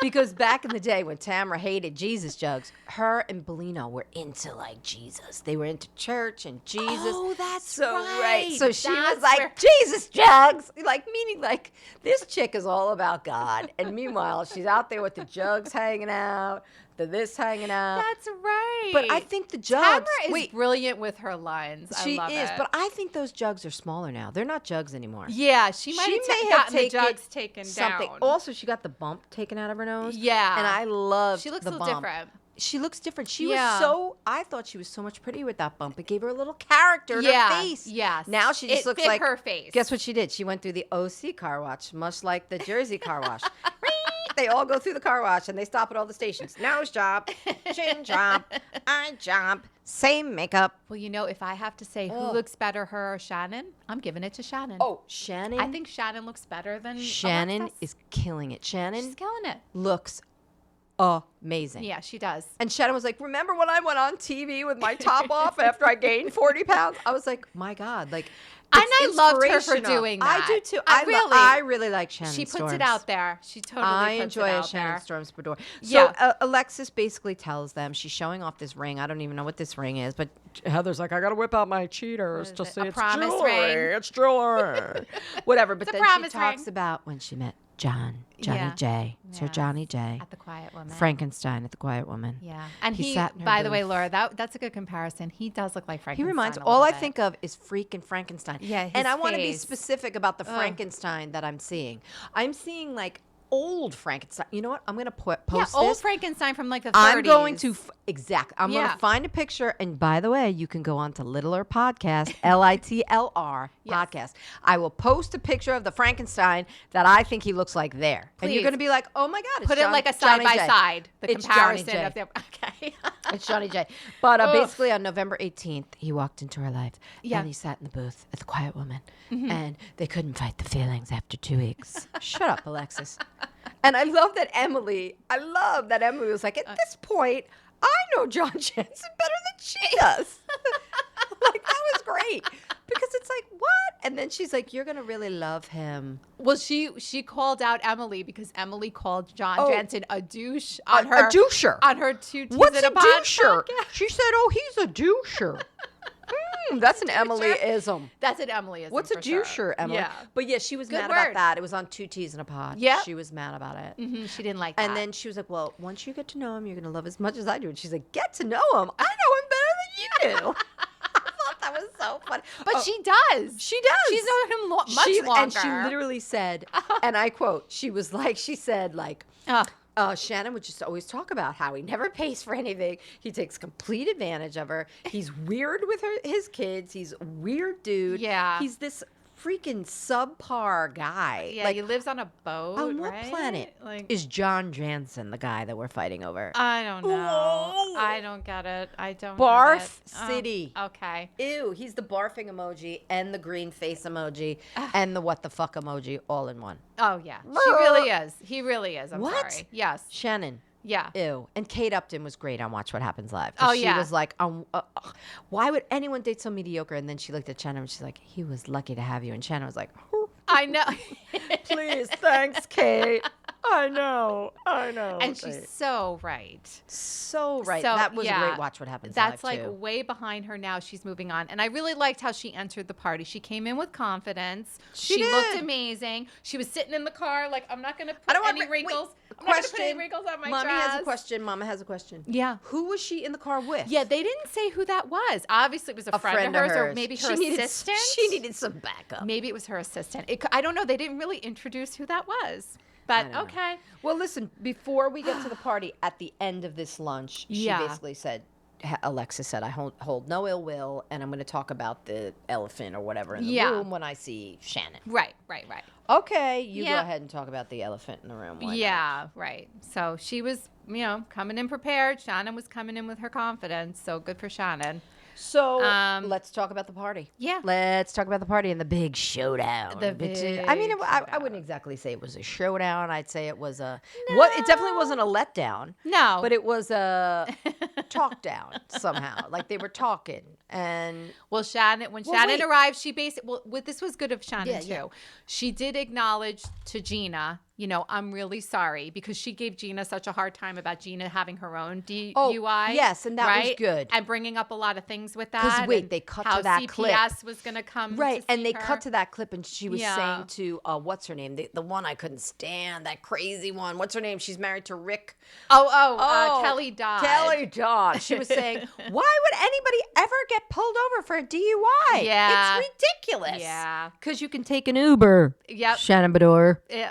Because back in the day when Tamara hated Jesus Jugs, her and Bellino were into like Jesus. They were into church and Jesus. Oh, that's so right. So she was That's like where- Jesus Jugs, like meaning like this chick is all about God, and meanwhile she's out there with the jugs hanging out, this hanging out. That's right. But I think the Tamara jugs. is brilliant with her lines. She I love is, it. but I think those jugs are smaller now. They're not jugs anymore. yeah, she might have gotten the jugs taken something. down. Also, she got the bump taken out of her nose. Yeah. and I love. She looks the a little bump. different. She looks different. She Yeah. was so. I thought she was so much prettier with that bump. It gave her a little character in Yeah, her face. yes. Now she just It looks fit like her face. Guess what she did? She went through the OC car wash, much like the Jersey car wash. They all go through the car wash and they stop at all the stations. Nose job, chin job, eye job, same makeup. Well, if I have to say who Oh. looks better, her or Shannon, I'm giving it to Shannon. Oh, Shannon. I think Shannon looks better than Shannon Alexis. is killing it. She's Shannon killing it. looks amazing. Yeah, she does. And Shannon was like, remember when I went on TV with my top off after I gained 40 pounds? I was like, my God. Like, And it's I loved her for inspirational. doing I that. do too. I I really like Shannon She puts Storms. it out there. She totally I puts enjoy it a out Shannon there. Storms Beador. So Yeah. Alexis basically tells them she's showing off this ring. I don't even know what this ring is, but Heather's like, I got to whip out my cheaters to is it? see A it's promise jewelry. ring? It's jewelry. Whatever. But It's a then she promise talks ring. about when she met Johnny Yeah. J. Sir Yes. Johnny J. At the Quiet Woman. Frankenstein at the Quiet Woman. Yeah. And He he, sat in her by the way, booth. Laura, that's a good comparison. He does look like He Frankenstein. reminds a all little I bit. think of is freaking Frankenstein. Yeah, and his I want to be face. specific about the Frankenstein that I'm seeing. I'm seeing like old Frankenstein. You know what? I'm going to post old this. Frankenstein from like the 30s. I'm going to I'm going Yeah. to find a picture, and by the way, you can go on to Littler Podcast, LITLR Podcast. I will post a picture of the Frankenstein that I think he looks like there, and you're Please. going to be like, "Oh my God!" It's Put it like a side Johnny by J. side. The It's Johnny comparison J. of them. Okay. It's Johnny J. But basically, on November 18th, he walked into her life, Yeah. and he sat in the booth at the Quiet Woman, and they couldn't fight the feelings after 2 weeks. Shut up, Alexis. And I love that Emily was like, at this point, I know John Jansen better than she does. Like, that was great. Because it's like, what? And then she's like, you're going to really love him. Well, she called out Emily because Emily called John Jansen a douche A doucher. on her two T's What's in a a pod doucher? podcast. She said, oh, he's a doucher. That's an Emily-ism. That's an Emily-ism. What's a for sure. doucher, Emily? Yeah. But yeah, she was Good mad about word. that. It was on 2 T's in a pod. Yep. She was mad about it. Mhm, she didn't like that. And then she was like, well, once you get to know him, you're going to love as much as I do. And she's like, get to know him. I know him better than you do. I thought that was so funny. But she does. She does. She's known him much longer. And she literally said, and I quote, she said, Shannon would just always talk about how he never pays for anything. He takes complete advantage of her. He's weird with his kids. He's a weird dude. Yeah. He's this freaking subpar guy. Yeah, like, he lives on a boat, on what right? planet Like, is John Jansen the guy that we're fighting over? I don't know. Whoa. I don't get it. I don't Barf get it. City. Okay. Ew, he's the barfing emoji and the green face emoji and the what the fuck emoji all in one. Oh, yeah. She really is. He really is. I'm What? sorry. Yes. Shannon. Yeah. Ew. And Kate Upton was great on Watch What Happens Live. 'Cause Oh, she yeah. was like, why would anyone date so mediocre? And then she looked at Shannon and she's like, he was lucky to have you. And Shannon was like, I know. please, thanks, Kate. I know. And she's so right. So right. So, that was yeah, a great Watch What Happens That's Live, like too. way behind her now. She's moving on. And I really liked how she entered the party. She came in with confidence. She looked did. amazing. She was sitting in the car like, I'm not going to I put don't want any to- wrinkles. wait, I'm not going to put any wrinkles on my Mommy dress. has a question. Mama has a question. Yeah. Who was she in the car with? Yeah, they didn't say who that was. Obviously, it was a friend of hers or maybe her assistant. She needed some backup. Maybe it was her assistant. I don't know. They didn't really introduce who that was. But I don't know. okay. Well, listen, before we get to the party, at the end of this lunch, she Yeah. basically said, Alexis said, I hold no ill will, and I'm going to talk about the elephant or whatever in the Yeah. room when I see Shannon. Right. Okay, you go Yeah. ahead and talk about the elephant in the room. Why not? Yeah, right. So she was, coming in prepared. Shannon was coming in with her confidence. So good for Shannon. So let's talk about the party. Yeah. Let's talk about the party and the big showdown. The I mean, big I showdown. wouldn't exactly say it was a showdown. I'd say it was it definitely wasn't a letdown. No. But it was a talk down somehow. Like they were talking. And Well, Shannon, when Well, Shannon wait. arrived, she basically, this was good of Shannon Yeah, too. yeah. She did acknowledge to Gina, I'm really sorry because she gave Gina such a hard time about Gina having her own DUI. yes, and that was right? good. And bringing up a lot of things with that. 'Cause wait, and they cut how to that CPS clip. was going to come right, to and see they her. cut to that clip, and she was Yeah. saying to what's her name, the one I couldn't stand, that crazy one. What's her name? She's married to Rick. Kelly Dodd. Kelly Dodd. She was saying, why would anybody ever get pulled over for a DUI? Yeah. It's ridiculous. Yeah. Because you can take an Uber. Yep. Shannon Beador. Yeah.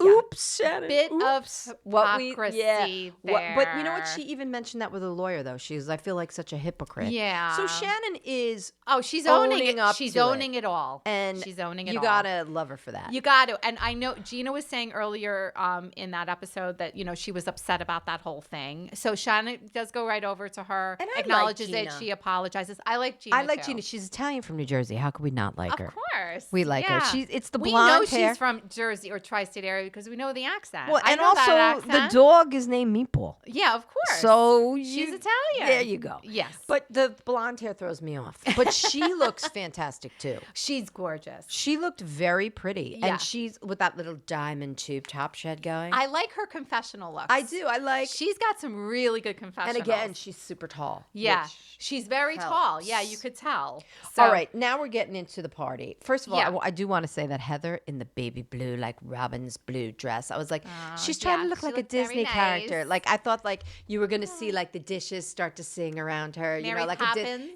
Oops, Shannon. Bit Oops. of But you know what? there. She even mentioned that with a lawyer, though. She was, I feel like such a hypocrite. Yeah. So Shannon is She's owning owning it. up She's to owning it all. and she's owning it you all. gotta love her for that. You got to. And I know Gina was saying earlier in that episode that, she was upset about that whole thing. So Shannon does go right over to her, And I like acknowledges it. Gina. She apologizes. I like Gina. I like too. Gina. She's Italian from New Jersey. How could we not like her? Of course. We like her. Yeah. It's the we blonde know hair. she's from Jersey or tri-state area because we know the accent. Well, I and know that also the accent. dog is named Meatball. Yeah, of course. So she's you- Italian. There you go. Yes. But the blonde hair throws me off. But she looks fantastic too. She's gorgeous. She looked very pretty. Yeah. And she's with that little diamond tube top she had going. I like her confessional looks. I do. I like. She's got some really good confessionals. And again, she's super tall. yeah, which she's very helps. tall. Yeah, you could tell. So, All right, now we're getting into the party. First of all, Yeah. I do want to say that Heather in the baby blue, like Robin's blue dress, I was like, she's trying yeah, to look she like a looked very Disney character. nice. Like I thought, like you were gonna see like the dishes start to sing around her. You Mary know, like Poppins?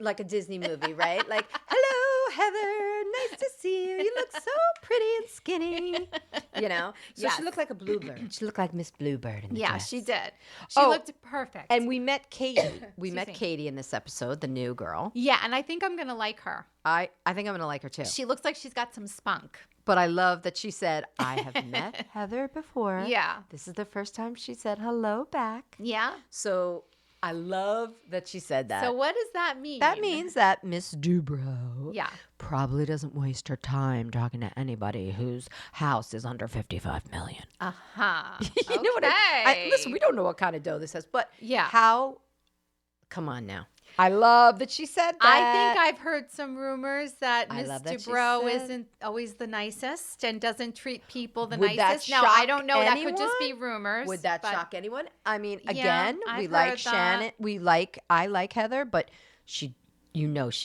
like a Disney movie, right? Like, hello, Heather, nice to see you. You look so pretty and skinny. you know? So Yes. she looked like a bluebird. She looked like Miss Bluebird in the Yeah, dress. she did. She looked perfect. And we met Katie. We Excuse met me. Katie in this episode, the new girl. Yeah, and I think I'm going to like her. I think I'm going to like her too. She looks like she's got some spunk. But I love that she said, I have met Heather before. Yeah. This is the first time she said hello back. Yeah. So I love that she said that. So what does that mean? That means that Miss Dubrow Yeah. probably doesn't waste her time talking to anybody whose house is under 55 million. Uh-huh. You know what listen, we don't know what kind of dough this is, but Yeah. come on now. I love that she said that. I think I've heard some rumors that I Miss love that she Dubrow said- isn't always the nicest and doesn't treat people the Would that nicest. Now, I shock don't know. That could just be anyone? rumors. Would that but- shock anyone? I mean, Yeah, again, we I've like heard Shannon. I like Heather, but she's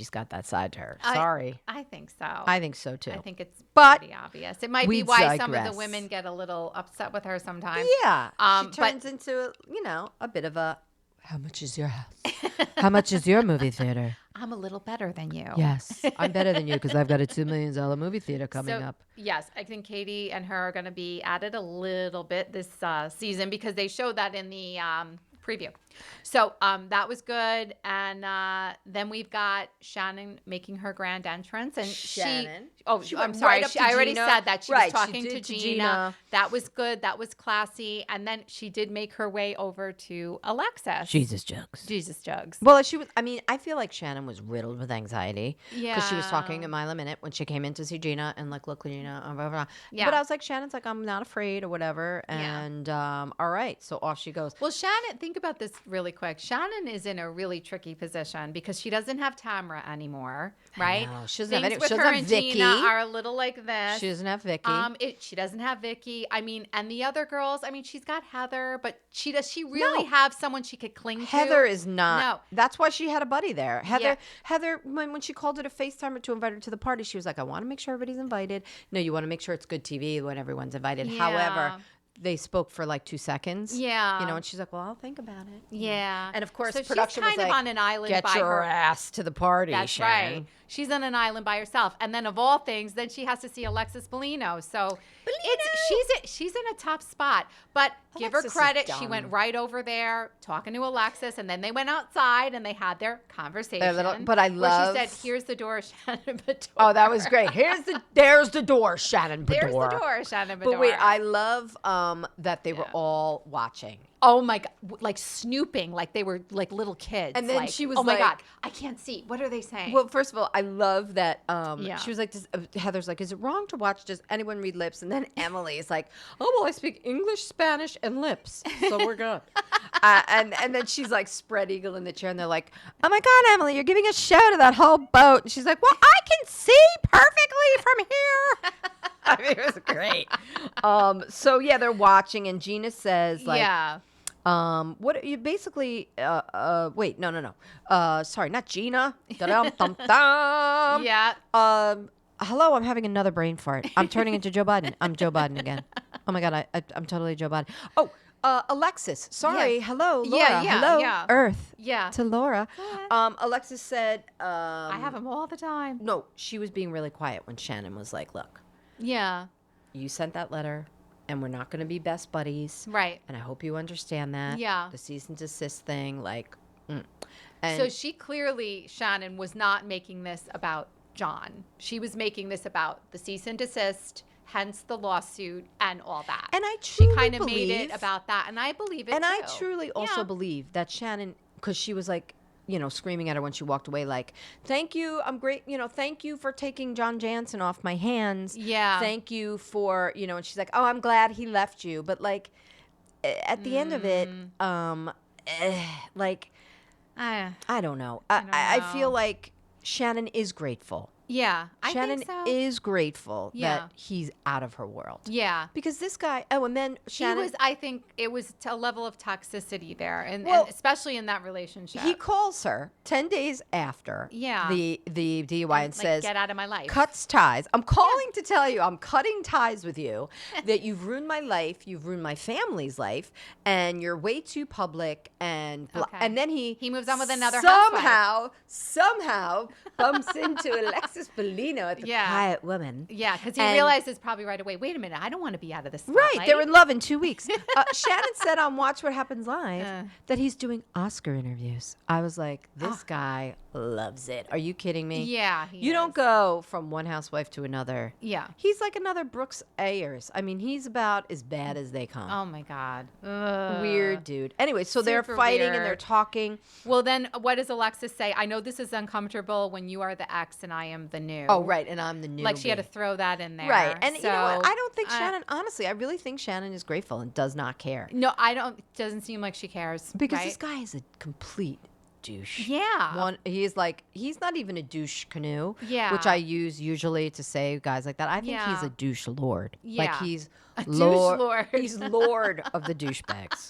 got that side to her. Sorry. I think so. I think so too. I think it's But pretty obvious. It might we be why some of digress. the women get a little upset with her sometimes. Yeah. But- She turns into, a bit of a, how much is your house? How much is your movie theater? I'm a little better than you. Yes. I'm better than you because I've got a $2 million movie theater coming up. Yes, I think Katie and her are going to be at it a little bit this season because they showed that in the preview. So that was good. And then we've got Shannon making her grand entrance. And Shannon? She went I'm sorry. right up to I already Gina. said that. She Right, was she talking did to to Gina. Gina. That was good. That was classy. And then she did make her way over to Alexis. Jesus Jugs. Jesus Jugs. Well, I feel like Shannon was riddled with anxiety. Yeah. Because she was talking a mile a minute when she came in to see Gina and like, look, Gina, blah, blah, blah. Yeah. But I was like, Shannon's like, I'm not afraid or whatever. Yeah. And all right. So off she goes. Well, Shannon, think about this really quick. Shannon is in a really tricky position because she doesn't have Tamra anymore, right? know. She doesn't have Things any- with she doesn't her have and Vicky. Gina are a little like this. She doesn't have Vicky. She doesn't have Vicky. I mean, and the other girls. I mean, she's got Heather, but does she really have someone she could cling to? Heather is not. No. That's why she had a buddy there. Heather, Yeah. Heather, when she called her to FaceTime her to invite her to the party, she was like, I want to make sure everybody's invited. No, you want to make sure it's good TV when everyone's invited. Yeah. However, they spoke for like 2 seconds. Yeah. And she's like, well, I'll think about it. Yeah. And of course, so production she's kind was of like, on an island get by your her. ass to the party, That's Shannon. right. She's on an island by herself, and then of all things, then she has to see Alexis Bellino. So she's in a tough spot. But give her Alexis is credit, she dumb. went right over there talking to Alexis, and then they went outside and they had their conversation. but I where love- she said, "Here's the door, Shannon Beador." Oh, that was great. There's the door, Shannon Beador. There's the door, Shannon Beador. But wait, I love that they were all watching. Oh my God, like snooping, like they were like little kids. And then like, she was oh my like- God, I can't see. What are they saying? Well, first of all, I love that Yeah. she was like, Heather's like, is it wrong to watch just anyone read lips? And then Emily is like, oh, well, I speak English, Spanish, and lips. So we're good. And then she's like spread eagle in the chair. And they're like, oh my God, Emily, you're giving a show to that whole boat. And she's like, well, I can see perfectly from here. I mean, it was great. So, yeah, they're watching. And Gina says, like, yeah. what you basically wait, no. Sorry, not Gina. Da-dum-dum-dum. Yeah. Hello, I'm having another brain fart. I'm turning into Joe Biden. I'm Joe Biden again. Oh my God, I'm totally Joe Biden. Oh, Alexis. Sorry. Yeah. Hello, Laura. Yeah, Hello, yeah. Earth. Yeah. To Laura. What? Alexis said, I have them all the time. no, she was being really quiet when Shannon was like, look, Yeah. you sent that letter and we're not going to be best buddies. Right. And I hope you understand that. Yeah. The cease and desist thing, like, And So she clearly, Shannon, was not making this about John. She was making this about the cease and desist, hence the lawsuit and all that. And I she truly kind of made believe- it about that, and I believe it And too. I truly also Yeah. believe that Shannon, because she was like, screaming at her when she walked away, like, thank you, I'm great, thank you for taking John Jansen off my hands. Yeah. Thank you for, and she's like, oh, I'm glad he left you. But like, at the end of it, like, I don't know. I feel know. like Shannon is grateful. Yeah, I Shannon think so. is grateful Yeah. that he's out of her world. Yeah. Because this guy, and then Shannon. I think it was a level of toxicity there, and Well, especially in that relationship. He calls her 10 days after Yeah. the DUI and like, says, get out of my life. cuts ties. I'm calling to tell you I'm cutting ties with you, that you've ruined my life, you've ruined my family's life, and you're way too public. And Okay. and then he He moves on with another somehow bumps into Alexis Alexis Bellino at the Quiet Woman. Yeah, because he realizes probably right away, wait a minute, I don't want to be out of the spotlight. Right, they're in love in 2 weeks. Shannon said on Watch What Happens Live that he's doing Oscar interviews. I was like, this guy loves it. Are you kidding me? Yeah, you don't go from one housewife to another. Yeah. He's like another Brooks Ayers. I mean, he's about as bad as they come. Oh, my God. Weird dude. Anyway, so they're fighting and they're talking. Well, then what does Alexis say? I know this is uncomfortable when you are the ex and I am the new. Oh, right, and I'm the new. Like she had to throw that in there. Right, and you know what? I don't think Shannon, honestly, I really think Shannon is grateful and does not care. No, I don't. Doesn't seem like she cares. Because this guy is a complete douche. Yeah. He's not even a douche canoe. Yeah. Which I use usually to say guys like that. I think he's a douche lord. Yeah. Like he's a douche lord. He's lord of the douchebags.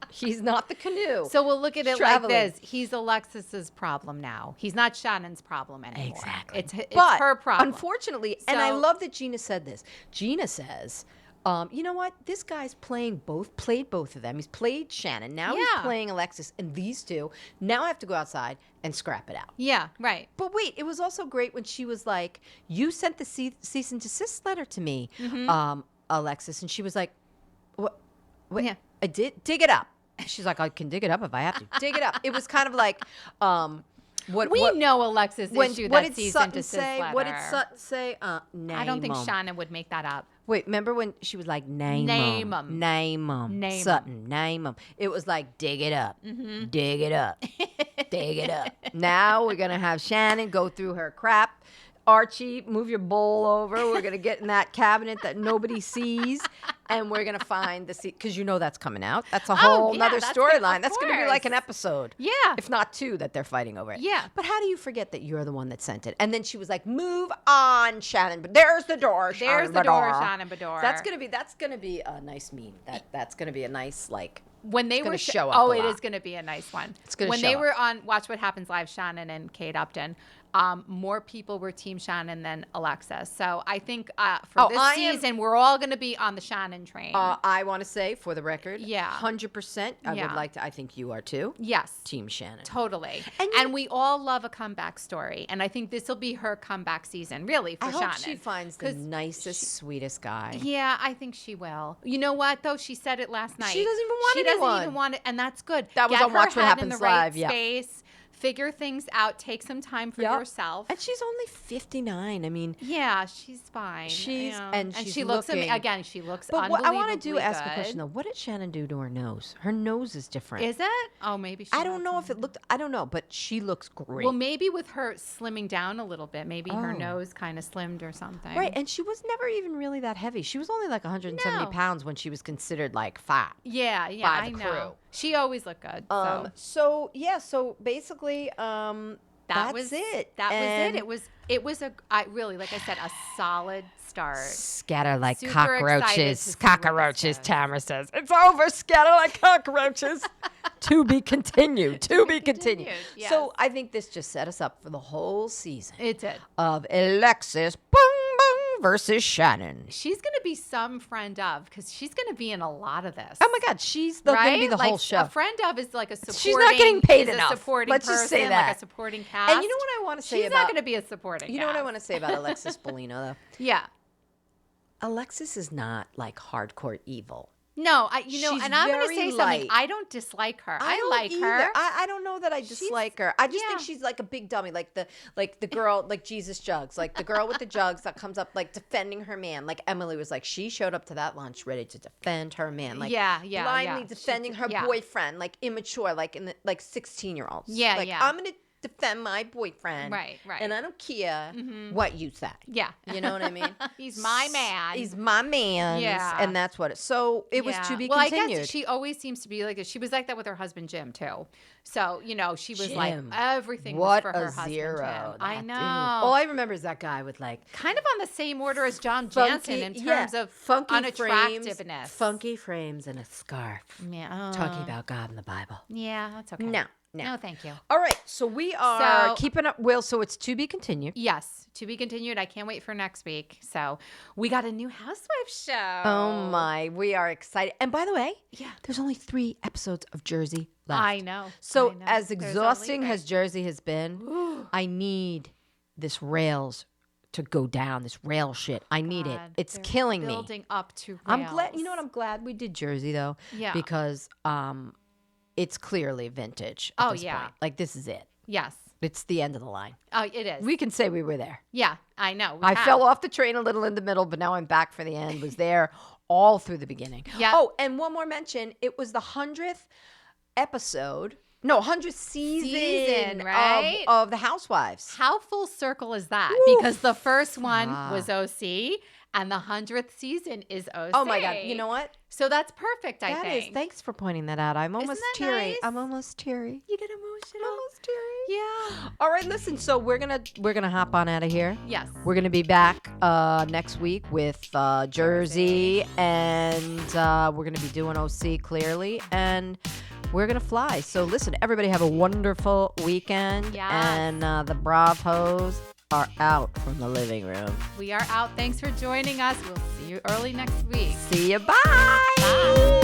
He's not the canoe. So we'll look at it like this. He's Alexis's problem now. He's not Shannon's problem anymore. Exactly. It's her problem. Unfortunately, and I love that Gina said this. Gina says, you know what? This guy's played both of them. He's played Shannon. Now he's playing Alexis. And these two, now I have to go outside and scrap it out. Yeah, right. But wait, it was also great when she was like, you sent the cease and desist letter to me, Alexis. And she was like, what? Yeah. I did? Dig it up. She's like, I can dig it up if I have to. Dig it up. It was kind of like, we know Alexis issued that cease and desist letter. What did Sutton say? Name I don't think Shannon would make that up. Wait, remember when she was like, name them. Name them. Sutton, name them. It was like, dig it up. Dig it up. Dig it up. Now we're going to have Shannon go through her crap. Archie, move your bowl over. We're going to get in that cabinet that nobody sees. And we're going to find the seat. Because you know that's coming out. That's a whole nother storyline. That's going to be like an episode. Yeah. If not two that they're fighting over it. Yeah. But how do you forget that you're the one that sent it? And then she was like, move on, Shannon. But there's the door, Shannon There's the door, Shannon Beador. That's going to be a nice meme. That's going to be a nice, like... When they were show up it is going to be a nice one. It's going to When they were on Watch What Happens Live, Shannon and Kate Upton, more people were Team Shannon than Alexis. So I think for this season, we're all going to be on the Shannon train. I want to say, for the record, 100%. I would like to. I think you are too. Yes, Team Shannon. Totally. And we all love a comeback story, and I think this will be her comeback season, really, for Shannon. I hope she finds the nicest, sweetest guy. Yeah, I think she will. You know what, though? She said it last night. She doesn't even want anyone. She doesn't even want it, and that's good. That was on Watch What Happens Live. Get her head in the right space. Figure things out. Take some time for yourself. And she's only 59. I mean, yeah, she's fine. She looks looking, again. She looks. But what I want to ask good. a question though. What did Shannon do to her nose? Her nose is different. Is it? Oh, maybe. I don't know if it looked. I don't know, but she looks great. Well, maybe with her slimming down a little bit, maybe her nose kind of slimmed or something. Right, and she was never even really that heavy. She was only like 170 pounds when she was considered like fat. Yeah, I know. Crew. She always looked good. So basically, that was it. That was it. It was really, like I said, a solid start. Scatter like Super cockroaches. Cockroaches, Tamara says. It's over. Scatter like cockroaches. To be continued. To be continued. Yes. So I think this just set us up for the whole season. It did. Of Alexis versus Shannon. She's going to be some friend of, because she's going to be in a lot of this. Oh my God, she's going to be the whole show. A friend of is like a supporting. She's not getting paid enough. Supporting Let's person, just say that. Like a supporting cast. And you know what I want to say she's not going to be a supporting. You know what I want to say about Alexis Bellino though? Yeah. Alexis is not like hardcore evil. No, and I'm going to say something. I don't dislike her. I like her. I don't know that I dislike her. I just think she's like a big dummy, like the girl, like Jesus Jugs, like the girl with the jugs that comes up like defending her man. Like Emily was like, she showed up to that lunch ready to defend her man, like blindly defending her boyfriend, like immature, like in the, like 16-year-olds. I'm gonna defend my boyfriend. Right. And I don't care what you say. Yeah. You know what I mean? He's my man. He's my man. Yeah. And that's what so it was to be continued. I guess she always seems to be like this. She was like that with her husband Jim too. So, she was like everything was for her husband Jim. I know. All I remember is that guy with like kind of on the same order as John Jansen in terms of funky unattractiveness. Frames, funky frames and a scarf. Yeah. Talking about God and the Bible. Yeah, that's okay. No, thank you. All right, so we are keeping up. So it's to be continued. Yes, to be continued. I can't wait for next week. So we got a new Housewives show. Oh my, we are excited. And by the way, there's only 3 episodes of Jersey left. I know. So as exhausting as Jersey has been, I need this rails to go down, this rail shit. I need it. God, It's they're killing me. Building up to I'm rails. glad. You know what? I'm glad we did Jersey though. Yeah. Because it's clearly vintage. At this point. Like this is it. Yes. It's the end of the line. Oh, it is. We can say we were there. Yeah, I know. I fell off the train a little in the middle, but now I'm back for the end. Was there all through the beginning. Yeah. Oh, and one more mention. It was the 100th episode. No, 100th season right? of the Housewives. How full circle is that? Woo. Because the first one was OC, and the 100th season is OC. Oh my God! You know what? So that's perfect. I That think. is. Thanks for pointing that out. I'm almost that teary. nice? I'm almost teary. You get emotional. Almost teary. Yeah. All right, listen. So we're gonna hop on out of here. Yes. We're gonna be back next week with Jersey, and we're gonna be doing OC clearly, and we're gonna fly. So listen, everybody have a wonderful weekend, Yes. and the BravHos are out from the living room. We are out. Thanks for joining us. We'll see you early next week. See you. Bye. Bye.